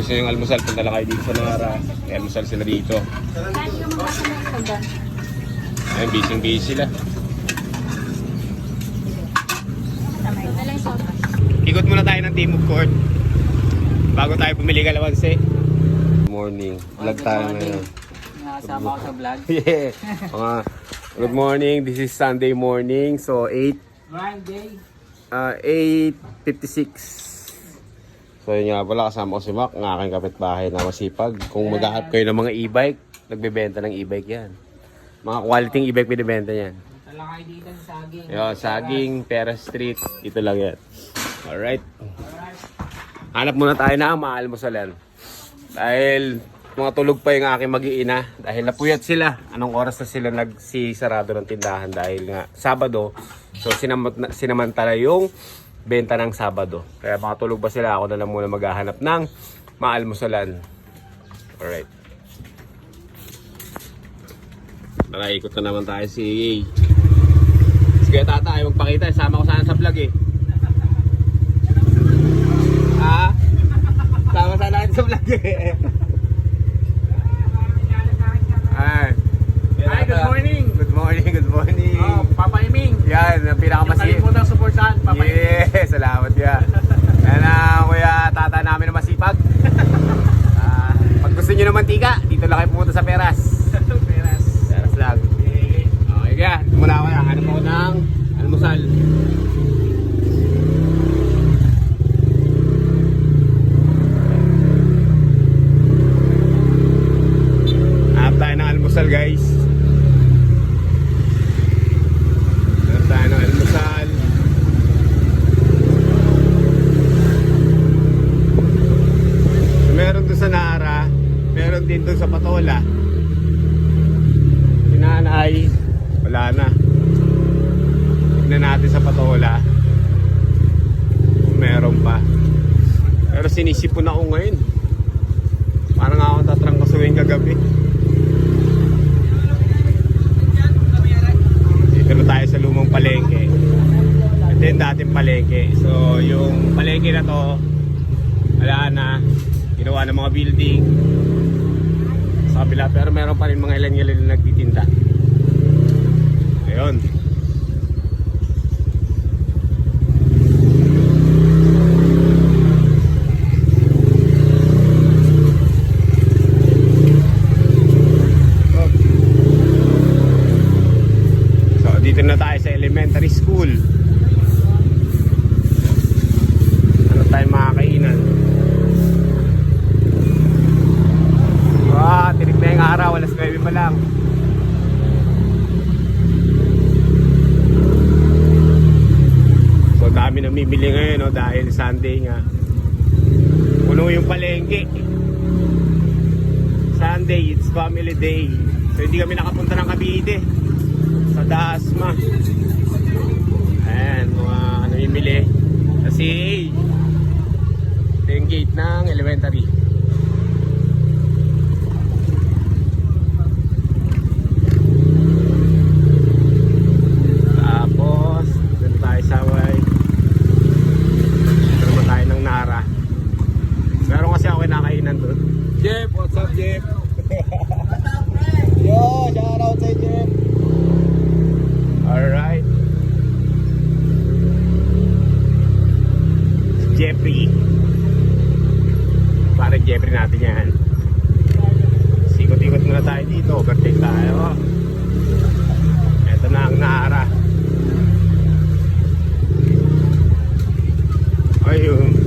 gusto nyo yung almusal, punta lang kayo dito sa Nara. May almusal sila dito. Ayun, busy sila. Ikot muna tayo ng Timog Court bago tayo bumili kalamansi. Good morning. Vlog tayo ngayon. Nakasama ko sa vlog. Yeah. Good morning. This is Sunday morning. So 8:56. So yun nga pala, kasama ko si Mac, ng aking kapitbahay na masipag. Kung maghahanap kayo ng mga e-bike, nagbebenta ng e-bike yan. Mga quality e-bike binibenta yan. Tala kayo dito sa Saging. Yo, Saging, Pera Street. Ito lang yan. Alright. Hanap muna tayo na maalmusalan. Dahil mga tulog pa yung aking mag-iina. Dahil napuyat sila. Anong oras na sila nagsisarado ng tindahan dahil nga Sabado. So sinamantala yung benta ng Sabado. Kaya makatulog ba sila, ako na lang muna maghahanap ng maalmusalan. Alright. Nakaikot na naman tayo si sige tata, ay magpakita. Sama ko sana sa vlog eh. Ha? Sama sana sa vlog eh. Ay, good morning. Good morning, good morning. Oh, Papa Iming. Yan, ang pinakamasipag. Kalimutan supportahan, Papa Iming. Yeah, salamat ya. Yan ang kuya tata namin na masipag. Pag gusto nyo ng mantika, dito lang kayo pumunta sa Peras. Peras lang. Okay kaya, muna ako na. Hanap ako ng almusal. Hanap tayo ng almusal guys. Hanap tayo ng almusal. So, meron doon sa Nara, meron din doon sa Patola. Sinanay, wala na. Tignan natin sa Patola kung meron pa. Pero sinisipon ako ngayon. Parang ako tatrangkasuhin kagabi. Dito na tayo sa lumang palengke. Ito yung dating palengke. So yung palengke na to, wala na. Ginawa ng mga building sa kabila, pero meron pa rin mga ilan-ilan na nagtitinda. Ayun. So dito na tayo sa elementary school. Ano tayo makakainan? Tinig na yung araw, alas 9 pa lang. So dami na bibili ngayon, no, dahil Sunday nga. Puno yung palengke. Sunday, it's family day. So hindi kami nakapunta ng Cavite, sa Dasma. Ayan, mga ano bibili. Kasi ito yung gate ng elementary. Jeff, what's up Jeff? Yo, shout out sa Jeff. Alright. Jeffrey. Parang Jeffrey natin yan. Sikot-ikot muna tayo dito. Overtake tayo. Ito na ang Nara. Ayun.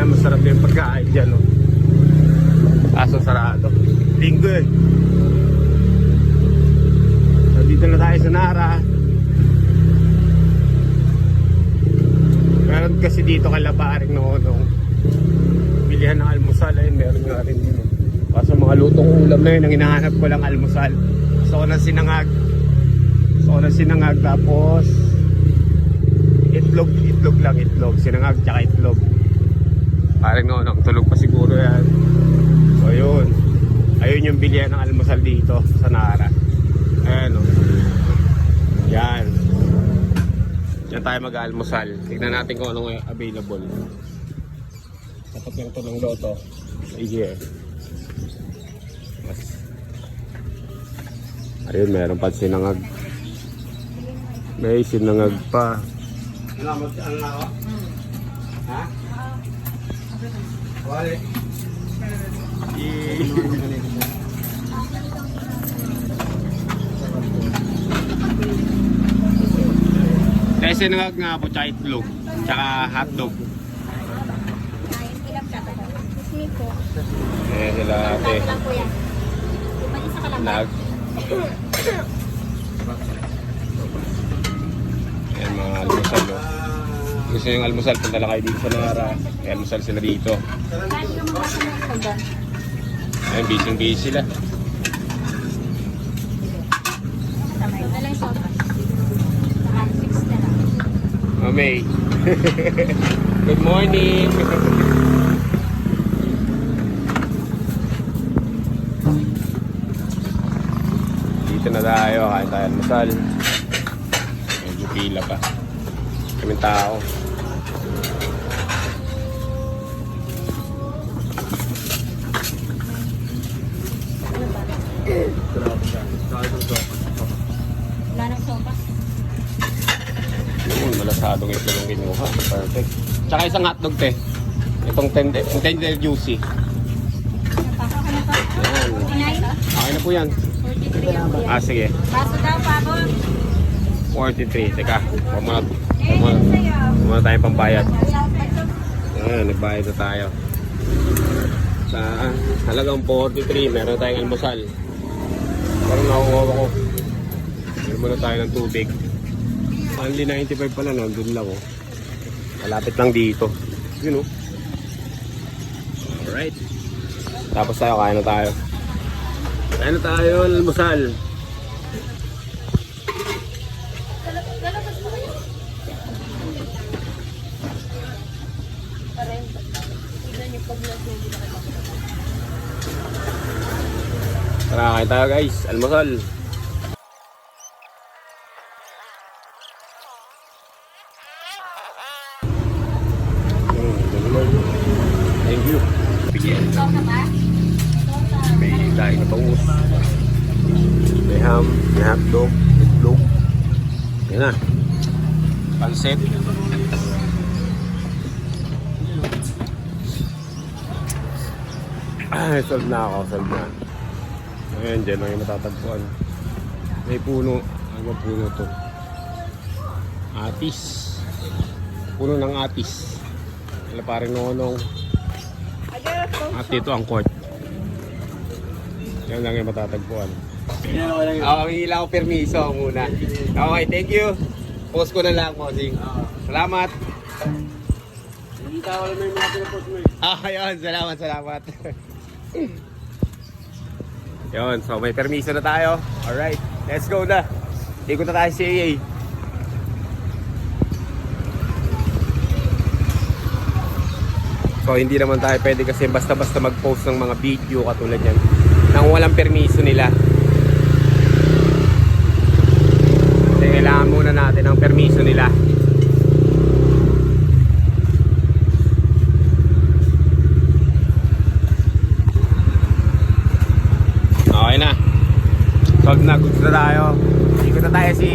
Masarap yung pagkain dyan, no? Kaso sarado. Linggo eh. So dito na tayo sa Nara. Meron kasi dito kalabaring noong bilihan ng almusal. Ayun, meron nga rin din. Kaso mga lutong ulam na yun, ang hinahanap ko lang almusal. So na sinangag. Tapos itlog lang, itlog. Sinangag tsaka itlog. Parang noong tulog pa siguro yan. So yun. Ayun yung bilihan ng almusal dito sa Nara. Ayan o. Yan. Yan tayo mag-almusal. Tignan natin kung anong available. Sa Tapos lang ito ng loto. Here. Mas. Ayun, meron pa sinangag. May sinangag pa. Ano na ako? Ha? Wale. May sinangag nga po, tsaka itlog. Tsaka hotdog. Ilang plato ba? Ismi po. Sila ate. Plato lang po yan. Mag-isa ka lang ba? Nag. Ayan mga almusal. Oh. Gusto yung almusal, punta lang kayo dito sa Nara. May almusal sila dito. Kahit ka magbasa ng ito doon. Ayun, busy sila. Tama yun. Alang sopa. Saka 6 na lang. Oh, May. Good morning. Dito na tayo. Kain tayo almusal. Medyo pila pa. Kaming tao. Wala nang sopa. Yun, malasadong ito yung kinuha. Perfect. Tsaka isang hotdog, te. Itong tender juicy. Napako ka na pa. Yan. Inay? Okay na po yan. 43 ang kuya. Ah, sige. Baso daw, pabo. 43. Teka, huwag Eh, yun sa'yo. muna tayong pambayad. Ayan, nagbayad na tayo. Sa halagang 43, meron tayong almusal. Parang nakukuha ko. Meron muna tayo ng tubig. Only 95 pala, nandun lang oh. Malapit lang dito. Yun oh. Alright. Tapos tayo, kain na tayo. Kain na tayo, almusal. Lalabas mo kayo. Parang, tignan niyo pag nag-hindi na kayo. Tara, kain tayo guys. Almusal. Thank you. Ikaw na ba? May daing na bangus. May ham, may hotdog, itlog. Yan na. Pansit. Ay, solve na ako, solve na. Ayan, dyan lang yung matatagpuan. May puno. Ano ba puno to? Atis. Puno ng atis. Wala pa rin nonong. At dito ang court. Yan lang yung matatagpuan. Ang hila ko permiso muna. Okay, thank you. Post ko na lang, Mosing. Salamat. Hindi tao lang may mga pinapost mo eh. Ayun, salamat. Yun, so may permiso na tayo. Alright, let's go na. Ikot na tayo sa AA. So hindi naman tayo pwede kasi basta-basta mag-post ng mga video katulad yan nang walang permiso nila. Kasi kailangan muna natin ang permiso nila. Okay na. Solve na, goods na tayo. Ikot na tayo si...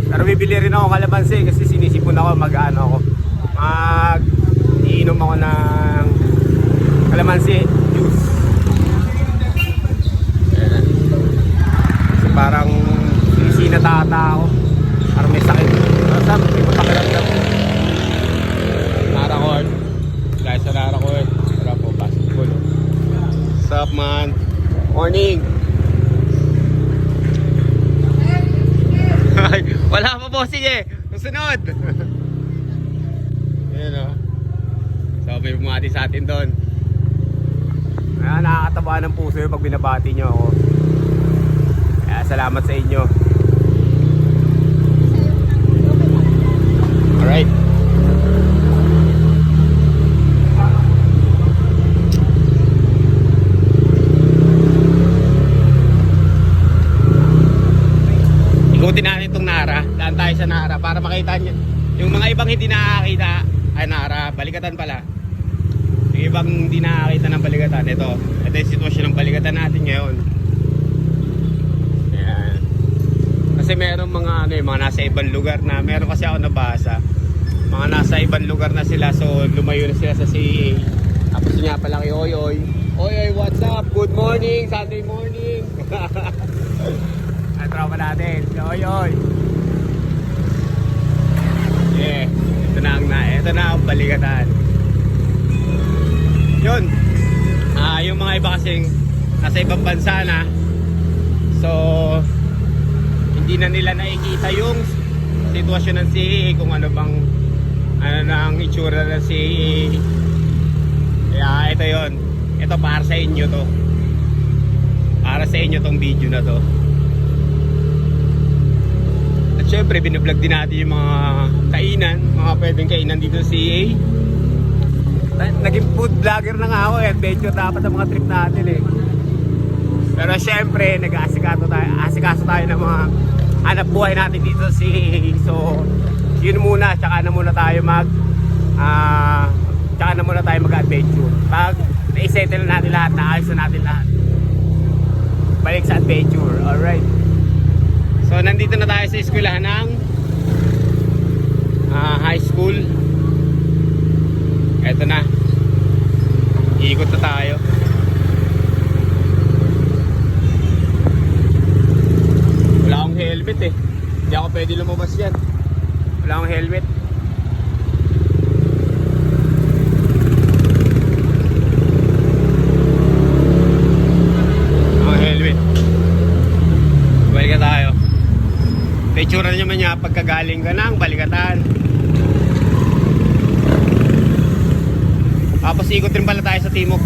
Pero bibili rin ako kalamansi kasi sinisipon ako, mag-ano ako. Iinom ako ng kalamansi juice. Ayan. Kasi parang sinatata ako. Parang may sakit. Saan? May matakiramdam. Nara Court. Guys, sa Nara Court. Tara po, basketball. What's up, man? Morning! Wala pa po, sige! Susunod! Ayan o. So may bumati sa atin doon. Kaya nakakataba ng puso yung pag binabati nyo ako. Kaya salamat sa inyo. Alright. Ikutin natin itong Nara. Daan tayo sa Nara para makita nyo. Yung mga ibang hindi nakakita ay Nara, Balikatan pala. Yung ibang hindi nakakita ng Baligatan, ito yung sitwasyon ng Baligatan natin ngayon. Ayan. Kasi meron mga ano, mga nasa ibang lugar na, meron kasi ako nabasa, mga nasa ibang lugar na sila, so lumayo na sila sa CEA. Tapos nga pala kay Oyoy, what's up? Good morning, Sunday morning. Ang tropa natin, si Oyoy. Yeah, ito na ang Baligatan. Yun, yung mga iba kasing nasa ibang bansa na, so hindi na nila nakikita yung sitwasyon ng CEA, kung ano bang ang itsura ng CEA. Kaya ito yun, ito para sa inyo to, para sa inyo tong video na to. At syempre binablog din natin yung mga kainan, mga pwedeng kainan dito sa CEA. Naging food vlogger na nga ako eh, adventure dapat ang mga trip natin eh. Pero syempre asikaso tayo ng mga hanap buhay natin dito sa CEA. So yun muna, tsaka na muna tayo mag-adventure. Pag na-settle natin lahat, naayos na natin lahat, balik sa adventure. Alright. So nandito na tayo sa eskwelahan ng high school. Eto na. Iikot na tayo. Wala akong helmet eh. Hindi ako pwede lumabas yan. Wala akong helmet. Balik na tayo. Itsura naman niya pagkagaling ka ng Baligatan. Tapos ikot rin pala tayo sa Timog.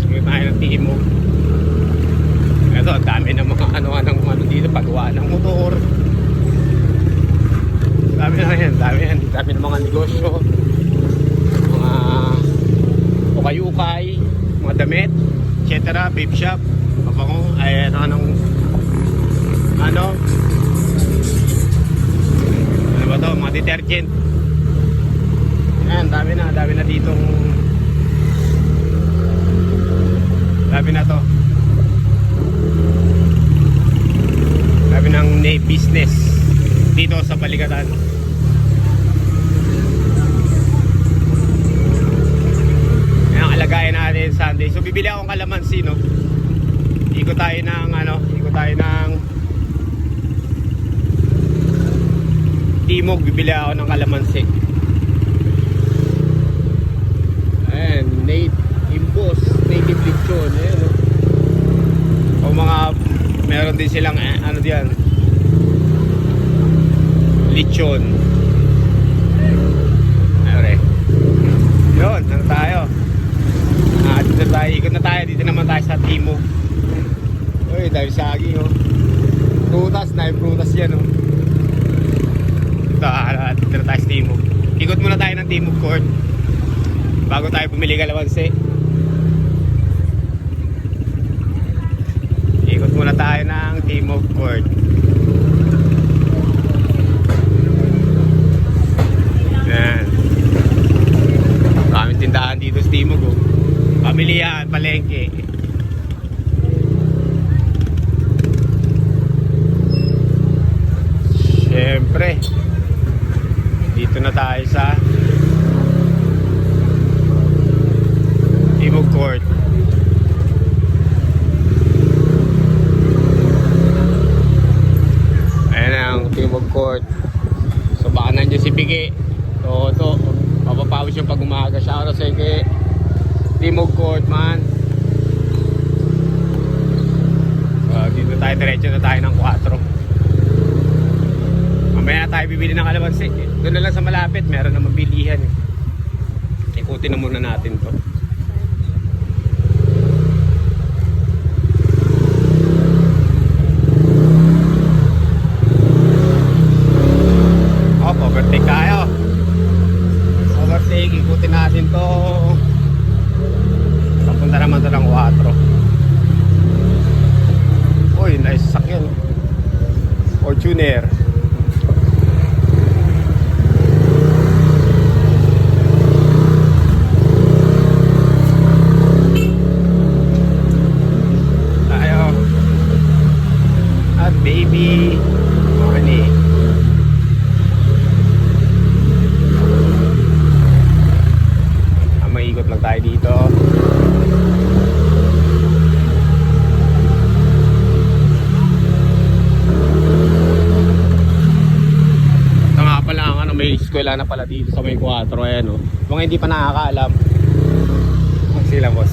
Ikot tayo ng Timog. Ito, ang dami ng mga ano dito, paggawa ng motor. Dami na yan, dami ng mga negosyo, mga ukay-ukay, mga damit, etc. Vape shop, mabango, ay ano ba to, mga detergent. Ayan, dami na ditong, dami na to, dami ng business dito sa Baligatan. Ayan, alagayan natin Sunday. So bibili akong kalamansi, no? Ikot tayo ng Timog, bibili ako ng kalamansi. Ayan, native lechon. Ayan, no? O mga, meron din silang diyan, lechon. Okay. Yun, ano tayo? Dito tayo, ikot na tayo. Dito naman tayo sa Timog. Uy, dahil saging, oh. Prutas yan, oh. Dito na tayo sa Timog. Ikot muna tayo ng Timog Court bago tayo pumili kalamansi. Ikot muna tayo ng Timog Court. Yan. Maraming tindahan dito sa Timog, oh. Pamilihan, palengke. Siyempre, dito na tayo sa Timog Court. Ayan ang Timog Court. So baka nandiyan si Pigi. So mapapawis yung pag umaga. Shoutout sa kay Timog Court, man. Dito tayo, diretso na tayo ng 4. Mamaya tayo bibili ng kalamansi. Doon na lang sa malapit, meron na mabilihan. Ikutin na muna natin to. Overtake tayo. Overtake, ikutin natin to. Papunta naman to ng 4. Uy, Fortuner. Tayo. At baby. Morning. Maikot lang tayo dito. Ito nga pala ang ano, may eskwela na pala dito sa may 4. Ayan o. Mga hindi pa nakakaalam. Sila boss.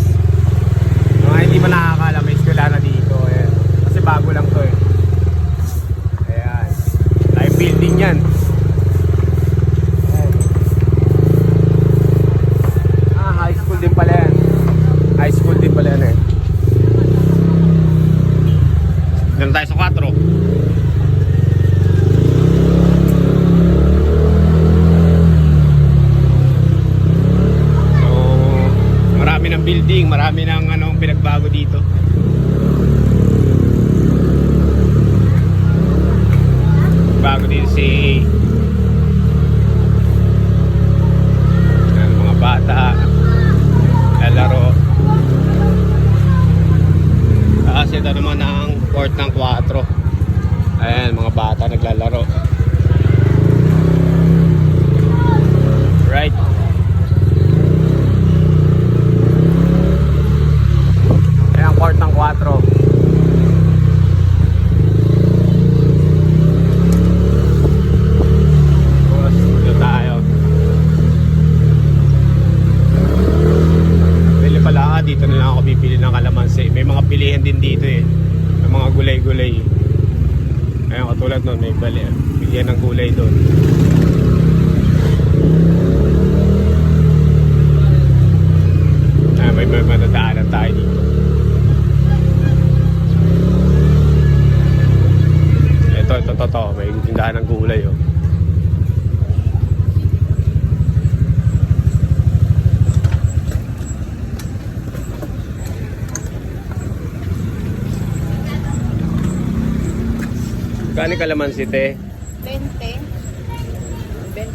Mga hindi pa nakakaalam, may eskwela na dito. Ayan. Kasi bago lang to eh. Ayan. Live building yan. High school din pala yan. High school din pala yan eh. Ganun tayo sa 4. So, marami ng building, marami ng anong pinagbago dito. Bago din si mga bata lalaro. Kasi ito naman ang court ng 4. Ayan, mga bata naglalaro. Right. Ayan, court ng 4. Dito na lang ako bibili ng kalamansi. May mga pilihan din dito eh. May mga gulay-gulay. Ayun, katulad nun, may pilihan ng gulay doon. May matadaanan tayo dito. Ito. May tindahan ng gulay oh. Kani kalamansi te? 20. 20.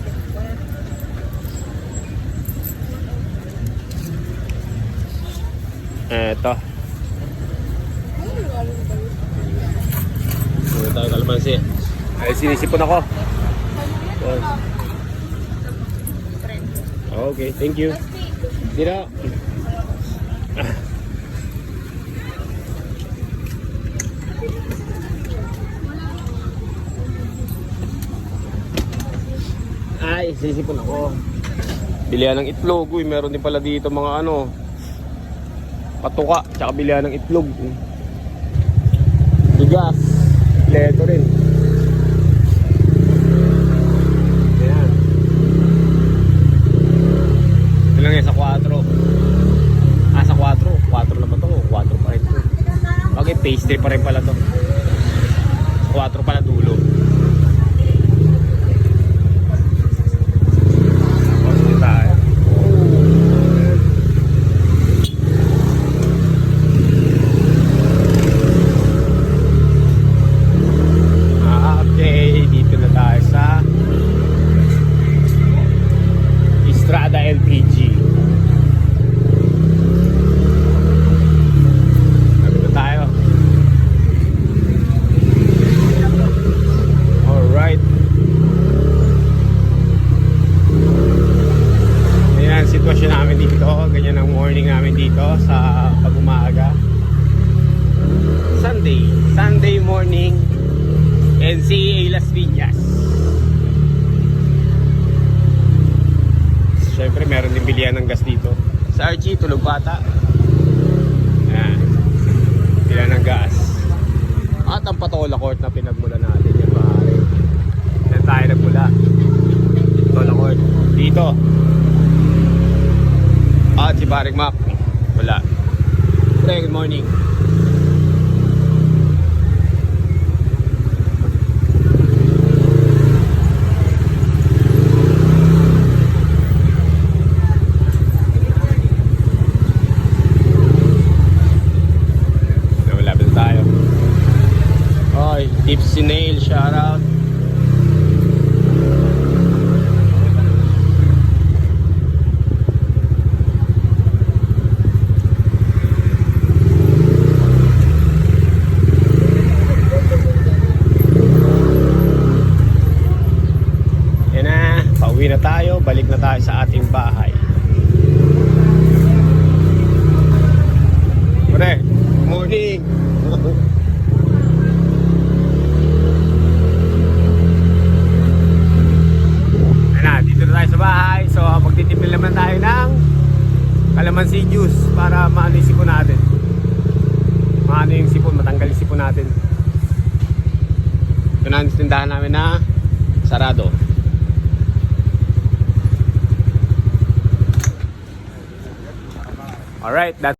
Eto. Ano tayo kalamansi? Ay, sinisipon ako. Okay, thank you. Dito. Ay, sisipon ako. Bilihan ng itlog. Uy, meron din pala dito mga ano, patuka, tsaka bilihan ng itlog. Bigas. Leto rin. Ayan. Ito lang yan sa 4. Sa 4. 4 na ba ito? 4 pa rin ito. Bakit pastry pa rin pala ito? 4 pala dulo. LPG. Nandito tayo. Alright. Ayan, sitwasyon namin dito. Ganyan ang morning namin dito sa pag-umaga. Sunday morning NCAA Las Piñas. Siyempre meron din bilihan ng gas dito. Sa Archie, tulog bata. Ayan. Bilihan ng gas. At ang Patola Court na pinagmula natin. Yan pare. Yan tayo nagmula. Patola Court. Dito. At si paring Mac. Wala. Good morning. Tips Si Nail, shoutout. Yan na, pauwi na tayo. Balik na tayo sa ating bahay. Pre, morning! Dito na tayo sa bahay. So magtitipil naman tayo ng calamansi juice para maano yung sipon natin. Maano yung sipon, matanggal yung sipon natin. Ito na ang tindahan namin na sarado. Alright, that's